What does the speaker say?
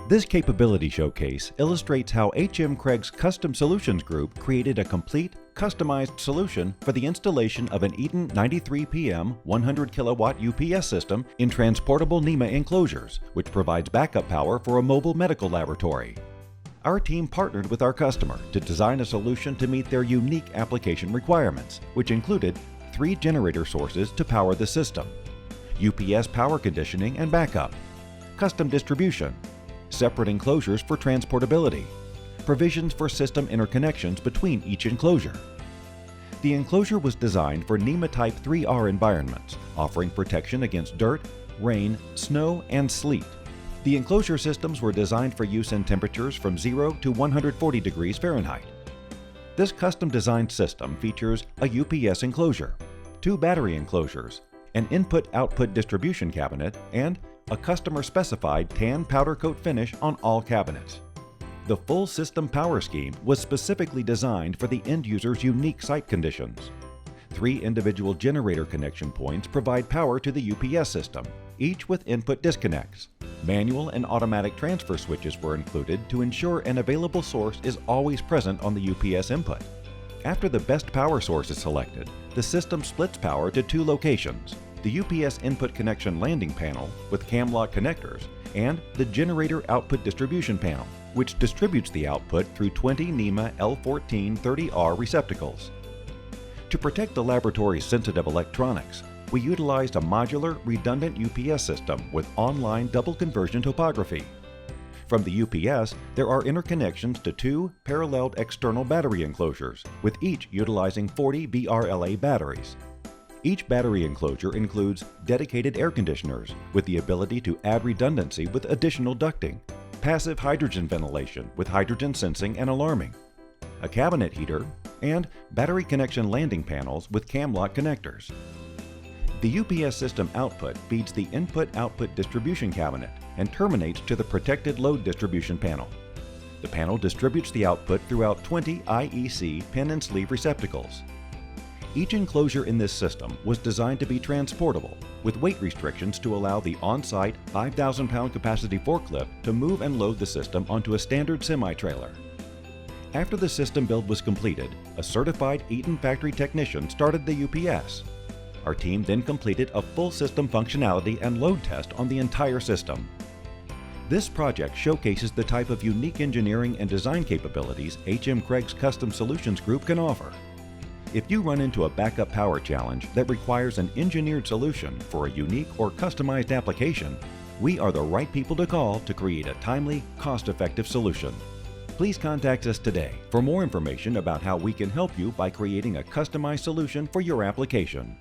This capability showcase illustrates how HM Cragg's Custom Solutions Group created a complete, customized solution for the installation of an Eaton 93 PM 100 kilowatt UPS system in transportable NEMA enclosures, which provides backup power for a mobile medical laboratory. Our team partnered with our customer to design a solution to meet their unique application requirements, which included 3 generator sources to power the system, UPS power conditioning and backup, custom distribution, separate enclosures for transportability, provisions for system interconnections between each enclosure. The enclosure was designed for NEMA Type 3R environments, offering protection against dirt, rain, snow, and sleet. The enclosure systems were designed for use in temperatures from 0 to 140 degrees Fahrenheit. This custom-designed system features a UPS enclosure, 2 battery enclosures, an input-output distribution cabinet, and a customer-specified tan powder coat finish on all cabinets. The full system power scheme was specifically designed for the end user's unique site conditions. 3 individual generator connection points provide power to the UPS system, each with input disconnects. Manual and automatic transfer switches were included to ensure an available source is always present on the UPS input. After the best power source is selected, the system splits power to 2 locations: the UPS input connection landing panel with cam lock connectors and the generator output distribution panel, which distributes the output through 20 NEMA L1430R receptacles. To protect the laboratory's sensitive electronics, we utilized a modular, redundant UPS system with online double conversion topography. From the UPS, there are interconnections to 2 paralleled external battery enclosures, with each utilizing 40 VRLA batteries. Each battery enclosure includes dedicated air conditioners with the ability to add redundancy with additional ducting, passive hydrogen ventilation with hydrogen sensing and alarming, a cabinet heater, and battery connection landing panels with cam lock connectors. The UPS system output feeds the input-output distribution cabinet and terminates to the protected load distribution panel. The panel distributes the output throughout 20 IEC pin and sleeve receptacles. Each enclosure in this system was designed to be transportable, with weight restrictions to allow the on-site 5,000-pound capacity forklift to move and load the system onto a standard semi-trailer. After the system build was completed, a certified Eaton factory technician started the UPS. Our team then completed a full system functionality and load test on the entire system. This project showcases the type of unique engineering and design capabilities HM Cragg's Custom Solutions Group can offer. If you run into a backup power challenge that requires an engineered solution for a unique or customized application, we are the right people to call to create a timely, cost-effective solution. Please contact us today for more information about how we can help you by creating a customized solution for your application.